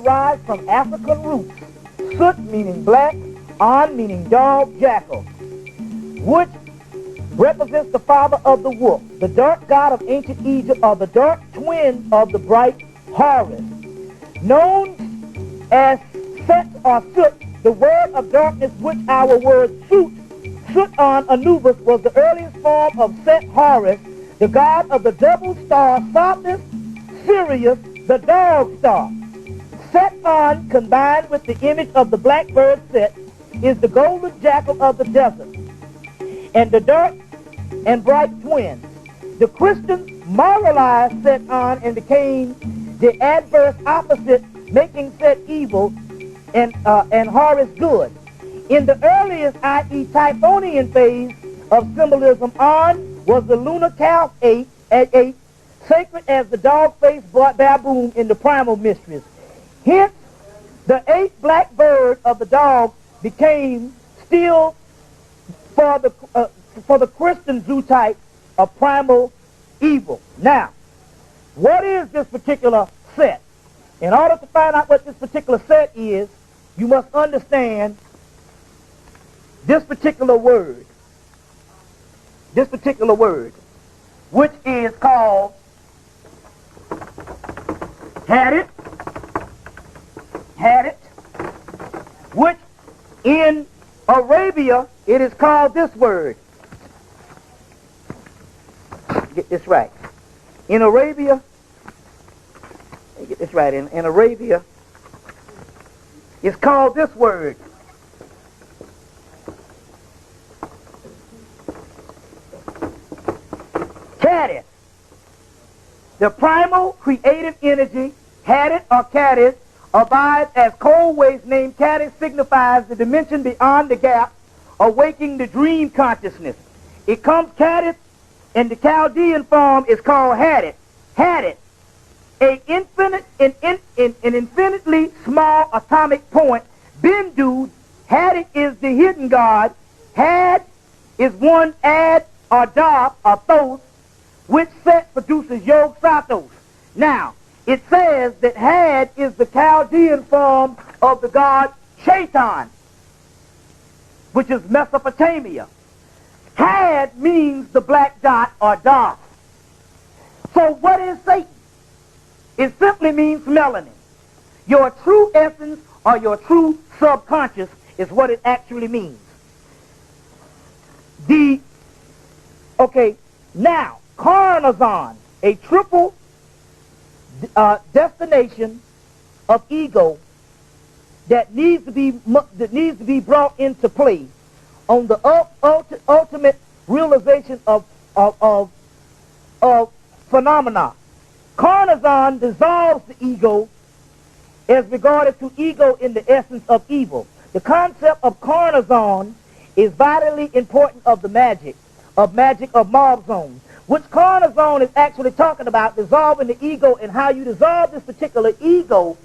derived from African roots. Sut meaning black, An meaning dog, jackal, which represents the father of the wolf, the dark god of ancient Egypt, or the dark twin of the bright Horus. Known as Set or Sut, the word of darkness, which our word Sut-an Anubis, was the earliest form of Set Horus, the god of the double star Sothis, Sirius, the dog star. Set-an, combined with the image of the black bird Set, is the golden jackal of the desert, and the dark and bright twins. The Christians moralized Set-an and became the adverse opposite, making Set evil and Horus good. In the earliest, i.e. Typhonian phase of symbolism, An was the lunar calf eight, sacred as the dog-faced baboon in the primal mysteries. Hence, the 8th black bird of the dog became still for the Christian zoo type of primal evil. Now, what is this particular set? In order to find out what this particular set is, you must understand this particular word, which is called had it, which in Arabia it is called this word. Get this right. In Arabia, get this right. In Arabia, it's called this word. Cadis. The primal creative energy, Hadit or Cadis, abides as cold waves named Cadis signifies the dimension beyond the gap, awaking the dream consciousness. It comes Cadis, and the Chaldean form is called Hadit. Hadit, an infinitely small atomic point. Bindu, Hadit is the hidden god. Had is one Ad or Da or Thos, which Set produces Yog Sathos. Now, it says that Had is the Chaldean form of the god Shaitan, which is Mesopotamia. Had means the black dot or Da. So what is Satan? It simply means melanin. Your true essence or your true subconscious is what it actually means. Now, Carnazon, a triple destination of ego that needs to be brought into play on the ultimate realization of phenomena. Carnazon dissolves the ego as regarded to ego in the essence of evil. The concept of Carnazon is vitally important of the magic of mob zones, which Carnazon is actually talking about, dissolving the ego, and how you dissolve this particular ego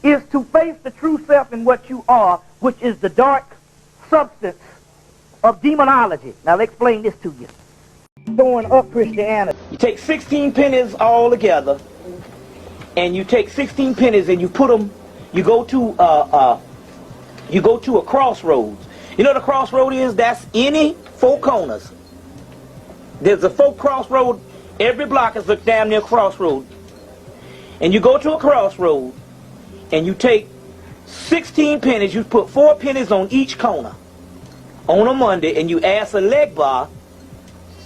is to face the true self in what you are, which is the dark substance of demonology. Now, let's explain this to you. Throwing up Christianity. You take 16 pennies all together, and you take 16 pennies and you put them, you go to a crossroads. You know what a crossroad is? That's any four corners. There's a four crossroad. Every block is a damn near crossroad. And you go to a crossroad, and you take 16 pennies, you put 4 pennies on each corner on a Monday, and you ask a leg bar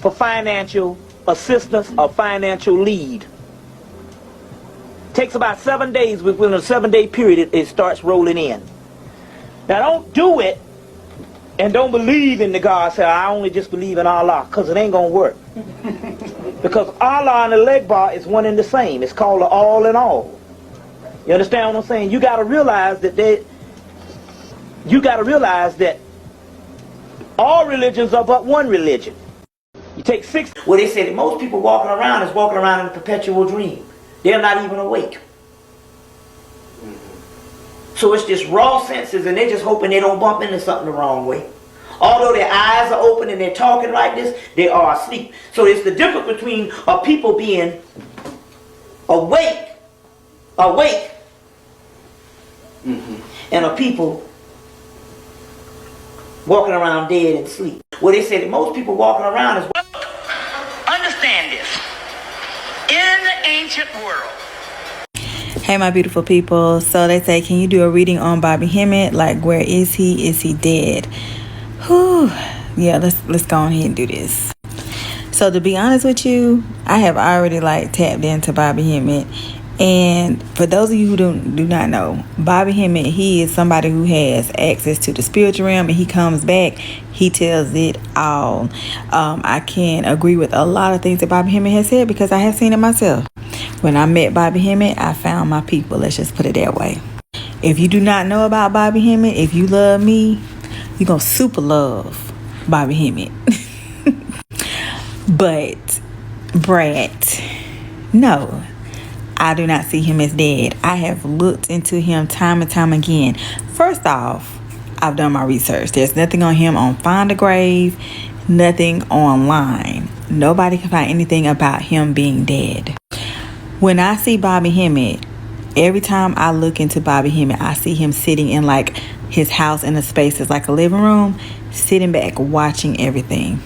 for financial assistance or financial lead. Takes about 7 days. Within a 7-day period, it starts rolling in. Now, don't do it and don't believe in the God. Say, I only just believe in Allah, because it ain't going to work. Because Allah and the leg bar is one and the same. It's called the all in all. You understand what I'm saying? You got to realize that all religions are but one religion. You take 6. Well, they say that most people walking around is walking around in a perpetual dream. They're not even awake. So it's just raw senses, and they're just hoping they don't bump into something the wrong way. Although their eyes are open and they're talking like this, they are asleep. So it's the difference between people being awake, and of people walking around dead and sleep. Well, they say that most people walking around is... Understand this. In the ancient world. Hey, my beautiful people. So they say, can you do a reading on Bobby Hemmett? Like, where is he? Is he dead? Whew. Yeah, let's go on ahead and do this. So to be honest with you, I have already tapped into Bobby Hemmett. And for those of you who do not know, Bobby Hemmett, he is somebody who has access to the spiritual realm, and he comes back, he tells it all. I can agree with a lot of things that Bobby Hemmett has said because I have seen it myself. When I met Bobby Hemmett, I found my people. Let's just put it that way. If you do not know about Bobby Hemmett, if you love me, you're going to super love Bobby Hemmett. But Brad, no, I do not see him as dead. I have looked into him time and time again. First off, I've done my research. There's nothing on him on Find a Grave, nothing online. Nobody can find anything about him being dead. When I see Bobby Hemmett, every time I look into Bobby Hemmett, I see him sitting in his house in a space that's like a living room, sitting back, watching everything.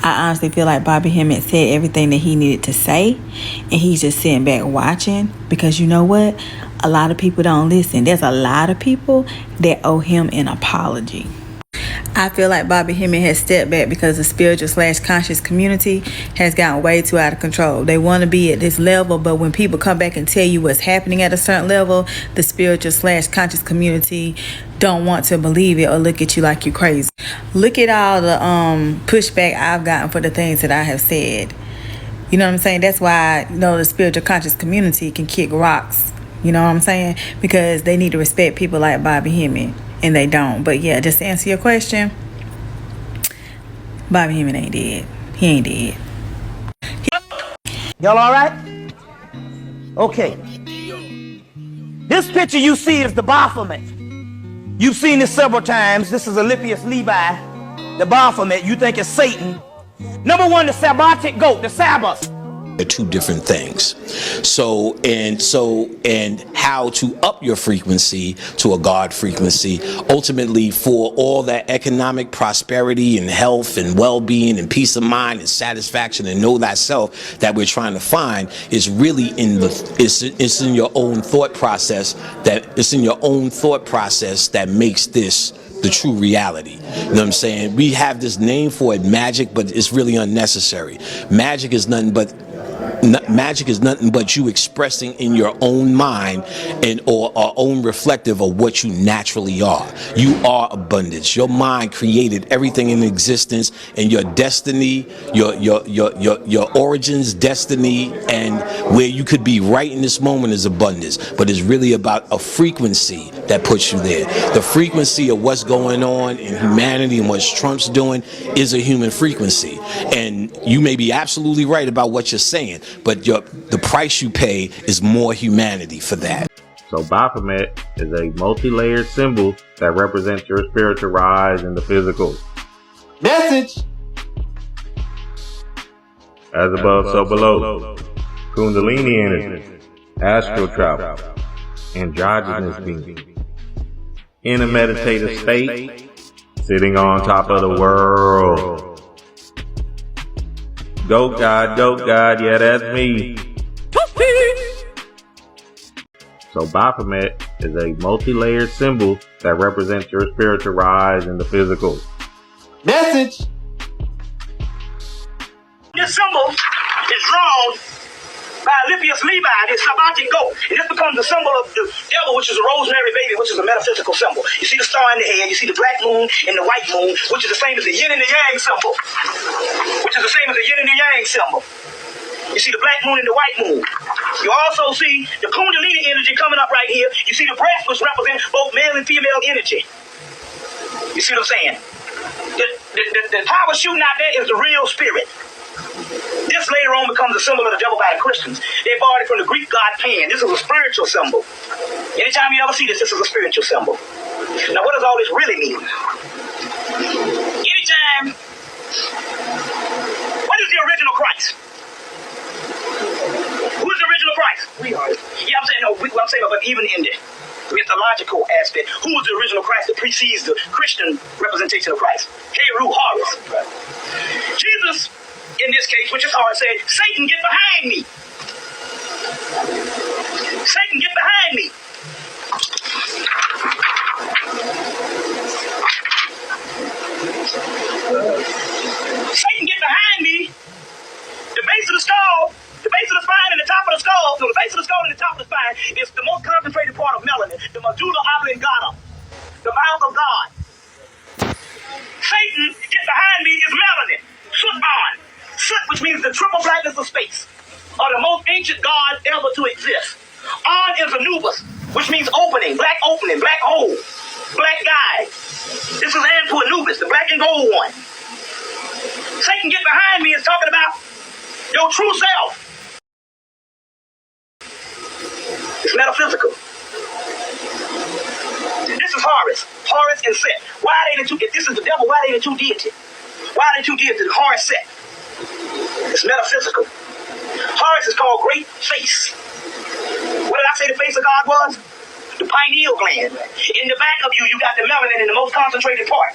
I honestly feel like Bobby Hemmett said everything that he needed to say, and he's just sitting back watching, because you know what? A lot of people don't listen. There's a lot of people that owe him an apology. I feel like Bobby Hemmett has stepped back because the spiritual/conscious community has gotten way too out of control. They want to be at this level, but when people come back and tell you what's happening at a certain level, the spiritual/conscious community don't want to believe it or look at you like you're crazy. Look at all the pushback I've gotten for the things that I have said. You know what I'm saying? That's why the spiritual conscious community can kick rocks. You know what I'm saying? Because they need to respect people like Bobby Hemmett. And they don't. But yeah, just to answer your question, Bobby Hemmett ain't dead. He ain't dead. Y'all all right? Okay. This picture you see is the Baphomet. You've seen this several times. This is Alypius Levi, the Baphomet. You think it's Satan. Number one, the Sabbatic goat, the Sabbath. They're two different things. So how to up your frequency to a God frequency, ultimately for all that economic prosperity and health and well-being and peace of mind and satisfaction and know thyself that we're trying to find, is really it's in your own thought process that makes this the true reality. You know what I'm saying? We have this name for it, magic, but it's really unnecessary. Magic is nothing but you expressing in your own mind or own reflective of what you naturally are. You are abundance. Your mind created everything in existence, and your destiny, your origins, destiny, and where you could be right in this moment is abundance. But it's really about a frequency that puts you there. The frequency of what's going on in humanity and what Trump's doing is a human frequency. And you may be absolutely right about what you're saying, but the price you pay is more humanity for that. So Baphomet is a multi-layered symbol that represents your spiritual rise in the physical. Message. As above, so below. Kundalini energy, astral travel, androgynous being. In a meditative state, sitting on top of the world. Goat God, yeah, that's me. So Baphomet is a multi-layered symbol that represents your spiritual rise in the physical. Message. This symbol is drawn by Alypius Levi, the Sabbatic goat. And this becomes the symbol of the devil, which is a rosemary baby, which is a metaphysical symbol. You see the star in the head, you see the black moon and the white moon, which is the same as the yin and the yang symbol. You see the black moon and the white moon. You also see the Kundalini energy coming up right here. You see the breath, which represents both male and female energy. You see what I'm saying? The power shooting out there is the real spirit. This later on becomes a symbol of the devil by the Christians. They borrowed it from the Greek god Pan. This is a spiritual symbol. Anytime you ever see this is a spiritual symbol. Now, what does all this really mean? Anytime, what is the original Christ? Who is the original Christ? We are. Yeah, I'm saying no. I'm saying, but even in the mythological aspect, who was the original Christ that precedes the Christian representation of Christ? Heru Horus. Jesus, in this case, which is hard, said, "Satan, get behind me! Satan, get behind me!" Satan, get behind me! The base of the skull, the base of the spine, and the top of the skull. So the base of the skull and the top of the spine is the most concentrated part of melanin, the medulla oblongata, the mouth of God. Satan, get behind me, is melanin. Soot on. Soot, which means the triple blackness of space, or the most ancient god ever to exist. On is Anubis, which means opening, black hole, black guy. This is Anpu Anubis, the black and gold one. Satan, get behind me is talking about your true self. It's metaphysical. This is Horus and Set. Why are they the two? If this is the devil, why are they the two deities? Why are they two deities? Horus, Set. It's metaphysical. Horus is called Great Face. What did I say the face of God was? The pineal gland. In the back of you, you got the melanin in the most concentrated part.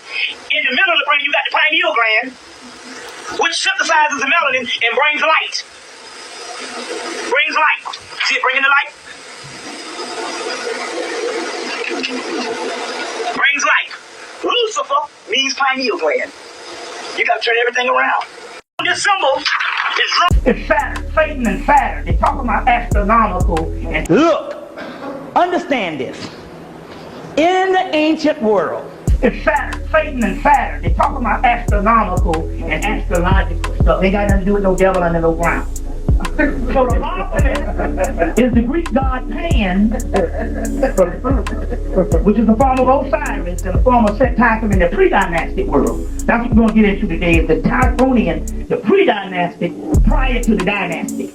In the middle of the brain, you got the pineal gland, which synthesizes the melanin and brings light. Brings light. See it bringing the light? Brings light. Lucifer means pineal gland. You got to turn everything around. This symbol is It's Saturn, Satan and Saturn. They talk about astronomical. And look, understand this. In the ancient world, it's Saturn, Satan and Saturn. They talk about astronomical and astrological stuff. They ain't got nothing to do with no devil under no ground. So the Optimist is the Greek god Pan, which is the form of Osiris and the form of Set Typhon in the pre-dynastic world. That's what we're going to get into today, is the Typhonian, the pre-dynastic, prior to the dynastic.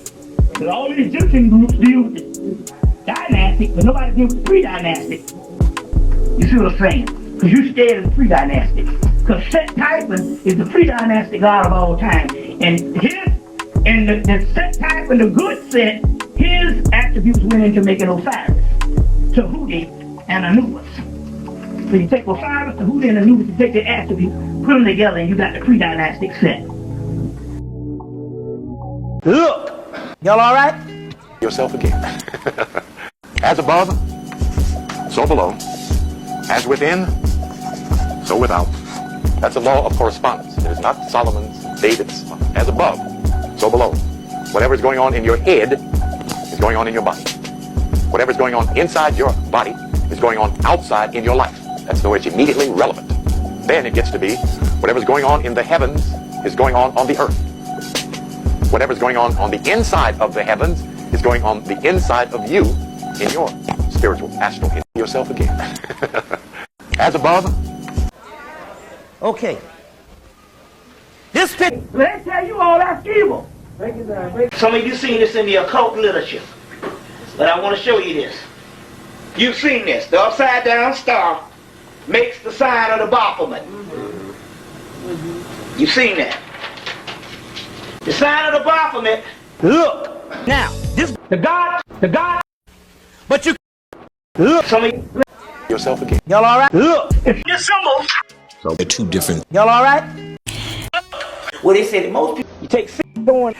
Because all the Egyptian groups deal with the dynastic, but nobody deals with the pre-dynastic. You see what I'm saying? Because you're scared of the pre-dynastic. Because Set Typhon is the pre-dynastic god of all time. And the Set Typhon, the good Set, his attributes went into making Osiris, Tahuti, and Anubis. So you take Osiris, Tahuti, and Anubis, you take their attributes, put them together, and you got the pre-dynastic Set. Look, y'all all right? Yourself again. As above, so below. As within, so without. That's a law of correspondence. It is not Solomon's, David's. As above, so below. Whatever is going on in your head is going on in your body. Whatever is going on inside your body is going on outside in your life. That's the way it's immediately relevant. Then it gets to be whatever's going on in the heavens is going on the earth. Whatever's going on the inside of the heavens is going on the inside of you in your spiritual, astral, in yourself again. As above. Okay. This picture, let me tell you all that's evil. Some of you seen this in the occult literature, but I want to show you this. You've seen this. The upside down star makes the sign of the Baphomet. You've seen that. The sign of the Baphomet. Look. Now, this the God. But you look. Some of you, Yourself again. y'all all right? Look. This symbol. So they're two different. Y'all all right? Well, they said that most people you take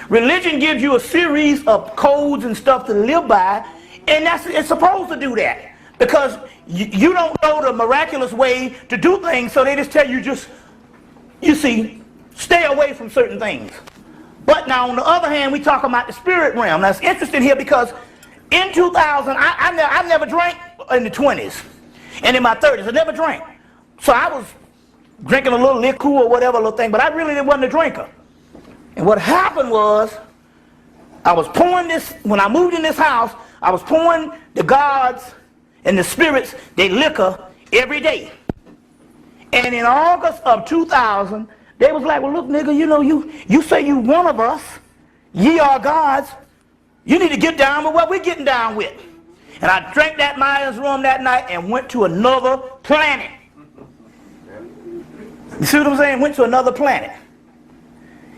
religion gives you a series of codes and stuff to live by, and it's supposed to do that because you don't know the miraculous way to do things, so they just tell you stay away from certain things. But now on the other hand, we talk about the spirit realm. Now it's interesting here because in 2000, I never drank in the 20s and in my 30s. I never drank, so I was drinking a little liquor or whatever little thing, but I really wasn't a drinker. And what happened was, I was pouring this, when I moved in this house, I was pouring the gods and the spirits, they liquor every day. And in August of 2000, they was like, well look nigga, you say you one of us, ye are gods, you need to get down with what we're getting down with. And I drank that Maya's rum that night and went to another planet. You see what I'm saying? Went to another planet.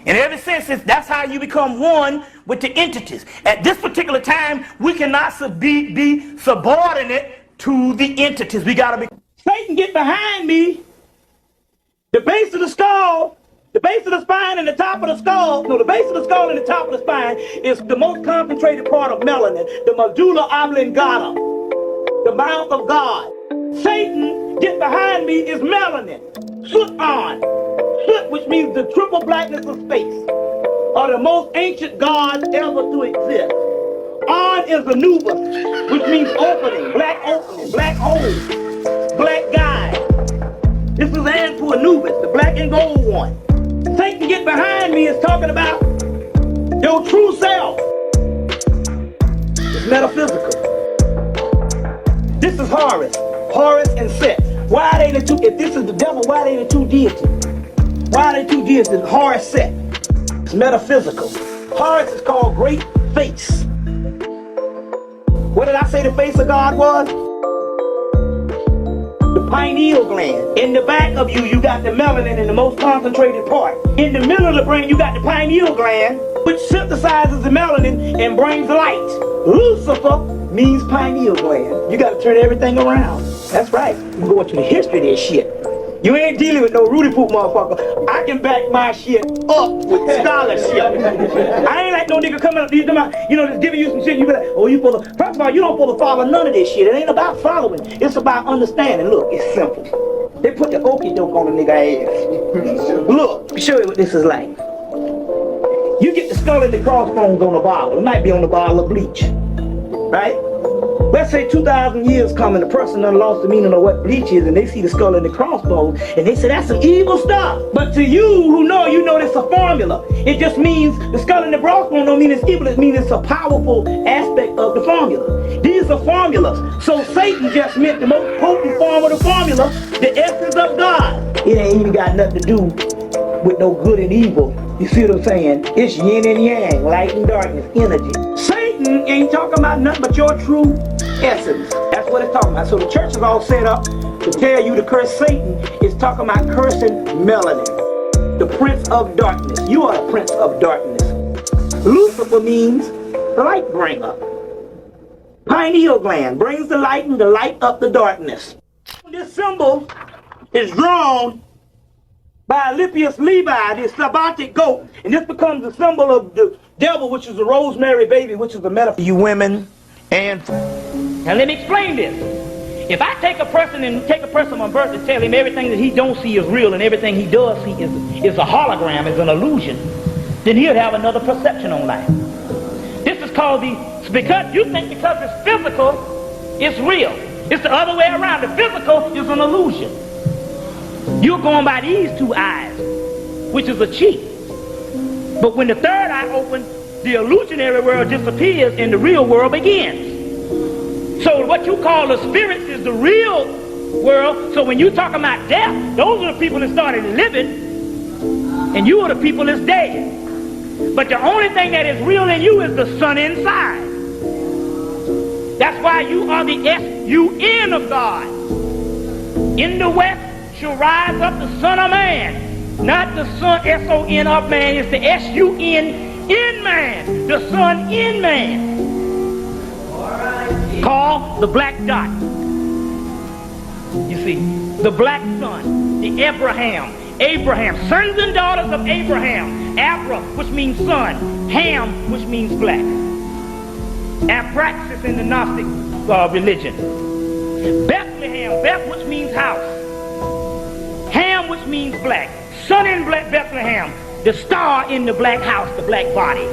In every sense, that's how you become one with the entities. At this particular time, we cannot be subordinate to the entities. We got to be. Satan, get behind me. The base of the skull, the base of the spine and the top of the skull, no, the base of the skull and the top of the spine is the most concentrated part of melanin, the medulla oblongata, the mouth of God. Satan, get behind me, is melanin. Soot on. Soot, which means the triple blackness of space, are the most ancient gods ever to exist. On is Anubis, which means opening, black hole, black guy. This is and for Anubis, the black and gold one. Satan, get behind me is talking about your true self. It's metaphysical. This is Horus and Set. Why are they the two? If this is the devil, why are they the two deities? Why are they two deities? Horus, Set. It's metaphysical. Horus is called great face. What did I say the face of God was? The pineal gland. In the back of you, you got the melanin in the most concentrated part. In the middle of the brain, you got the pineal gland, which synthesizes the melanin and brings light. Lucifer means pineal gland. You got to turn everything around. That's right. You go into the history of this shit. You ain't dealing with no Rudy Poop motherfucker. I can back my shit up with scholarship. I ain't like no nigga coming up, just giving you some shit. You be like, oh, you supposed to. First of all, you don't supposed to follow none of this shit. It ain't about following. It's about understanding. Look, it's simple. They put the okie doke on the nigga ass. Look, let me show you what this is like. You get the skull and the crossbones on the bottle. It might be on the bottle of bleach, right? Let's say 2,000 years come and the person done lost the meaning of what bleach is, and they see the skull and the crossbones, and they say that's some evil stuff. But to you who know, you know it's a formula. It just means the skull and the crossbones don't mean it's evil. It means it's a powerful aspect of the formula. These are formulas. So Satan just meant the most potent form of the formula, the essence of God. It ain't even got nothing to do with no good and evil. You see what I'm saying? It's yin and yang, light and darkness, energy. Satan ain't talking about nothing but your true essence. That's what it's talking about. So the church is all set up to tell you to curse Satan. It's talking about cursing melanin, the prince of darkness. You are the prince of darkness. Lucifer means the light bringer. Pineal gland brings the light and the light up the darkness. This symbol is drawn by Alypius Levi, this Sabbatic goat, and this becomes the symbol of the devil, which is the rosemary baby, which is the metaphor. You women, and now let me explain this. If I take a person on birth and tell him everything that he don't see is real and everything he does see is a hologram, is an illusion, then he'll have another perception on life. This is called because you think because it's physical, it's real. It's the other way around. The physical is an illusion. You're going by these two eyes, which is a cheat. But when the third eye opens, the illusionary world disappears and the real world begins. So what you call the spirits is the real world. So when you talk about death, those are the people that started living, and you are the people that's dead. But the only thing that is real in you is the sun inside. That's why you are the S-U-N of God. In the west shall rise up the Son of Man, not the Son S-O-N of man. It's the S-U-N in man, the Son in man, called the black dot. You see, the black son, the Abraham, sons and daughters of Abraham. Abra, which means son, Ham, which means black. Abraxas in the Gnostic religion. Bethlehem, Beth, which means house. Ham, which means black. Sun in black Bethlehem. The star in the black house, the black body.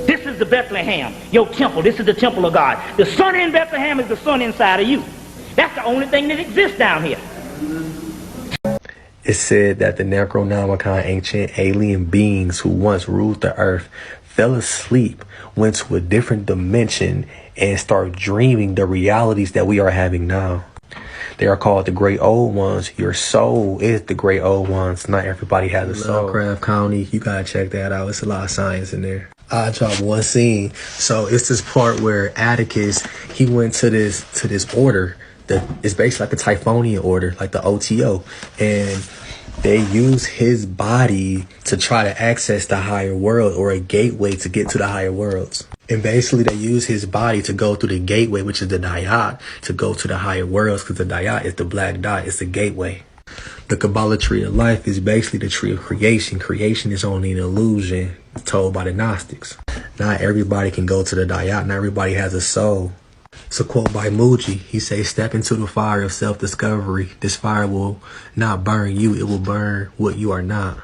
This is the Bethlehem, your temple. This is the temple of God. The sun in Bethlehem is the sun inside of you. That's the only thing that exists down here. It's said that the Necronomicon, ancient alien beings who once ruled the earth, fell asleep, went to a different dimension, and started dreaming the realities that we are having now. They are called the Great Old Ones. Your soul is the Great Old Ones. Not everybody has a soul. Lovecraft County, you gotta check that out. It's a lot of science in there. I dropped one scene. So it's this part where Atticus, he went to this order that is basically like a Typhonian order, like the OTO. And They use his body to try to access the higher world, or a gateway to get to the higher worlds. And basically they use his body to go through the gateway, which is the dayat, to go to the higher worlds, because the dayat is the black dot, it's the gateway. The Kabbalah tree of life is basically the tree of creation. Creation is only an illusion told by the Gnostics. Not everybody can go to the dayat, not everybody has a soul. It's a quote by Muji. He says, step into the fire of self-discovery. This fire will not burn you, it will burn what you are not.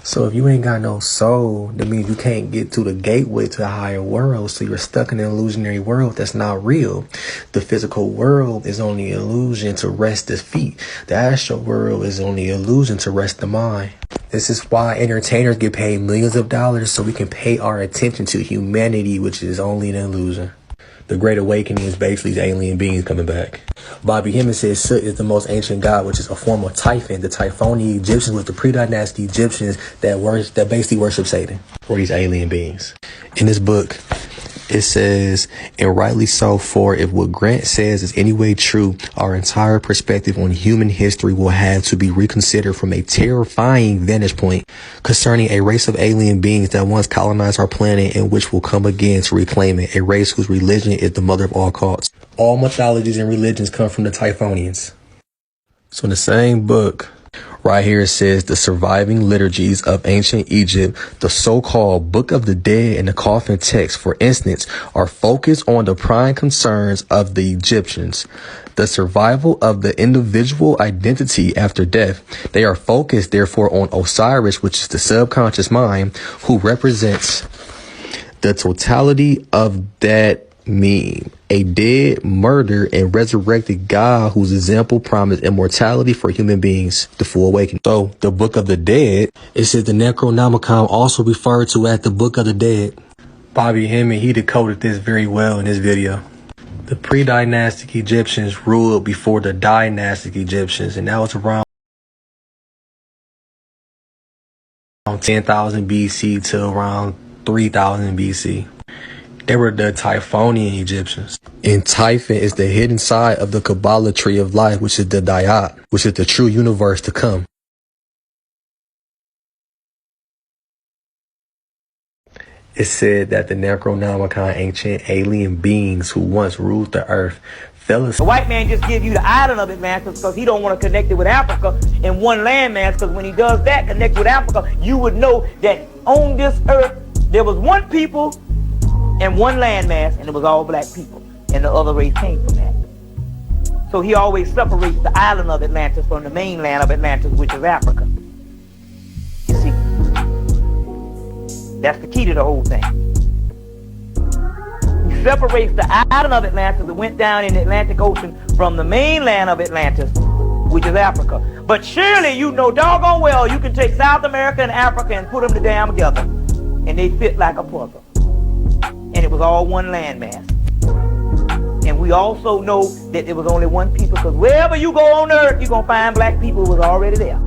So if you ain't got no soul, that means you can't get to the gateway to the higher world. So you're stuck in an illusionary world that's not real. The physical world is only an illusion to rest the feet. The astral world is only an illusion to rest the mind. This is why entertainers get paid millions of dollars, so we can pay our attention to humanity, which is only an illusion. The Great Awakening is basically the alien beings coming back. Bobby Hemmings says Sut is the most ancient god, which is a form of Typhon. The Typhonian Egyptians was the pre-dynastic Egyptians that basically worship Satan, or these alien beings. In this book, it says, and rightly so, for if what Grant says is any way true, our entire perspective on human history will have to be reconsidered from a terrifying vantage point concerning a race of alien beings that once colonized our planet and which will come again to reclaim it, a race whose religion is the mother of all cults. All mythologies and religions come from the Typhonians. So in the same book, right here it says the surviving liturgies of ancient Egypt, the so-called Book of the Dead and the coffin text, for instance, are focused on the prime concerns of the Egyptians, the survival of the individual identity after death. They are focused, therefore, on Osiris, which is the subconscious mind, who represents the totality of that meme, a dead, murdered, and resurrected God whose example promised immortality for human beings, the full awakening. So, the Book of the Dead, it says the Necronomicon, also referred to as the Book of the Dead. Bobby Hemmings, he decoded this very well in this video. The pre-dynastic Egyptians ruled before the dynastic Egyptians, and that was around 10,000 BC to around 3,000 BC. They were the Typhonian Egyptians. And Typhon is the hidden side of the Kabbalah tree of life, which is the Dayat, which is the true universe to come. It said that the Necronomicon, ancient alien beings who once ruled the earth, fell asleep. The white man just give you the island of Atlantis because he don't want to connect it with Africa in one landmass, because when he does that, connect with Africa, you would know that on this earth there was one people and one landmass, and it was all black people, and the other race came from that. So he always separates the island of Atlantis from the mainland of Atlantis, which is Africa. You see, that's the key to the whole thing. He separates the island of Atlantis that went down in the Atlantic Ocean from the mainland of Atlantis, which is Africa. But surely you know doggone well you can take South America and Africa and put them damn together, and they fit like a puzzle. And it was all one landmass. And we also know that there was only one people, because wherever you go on earth, you're going to find black people who was already there.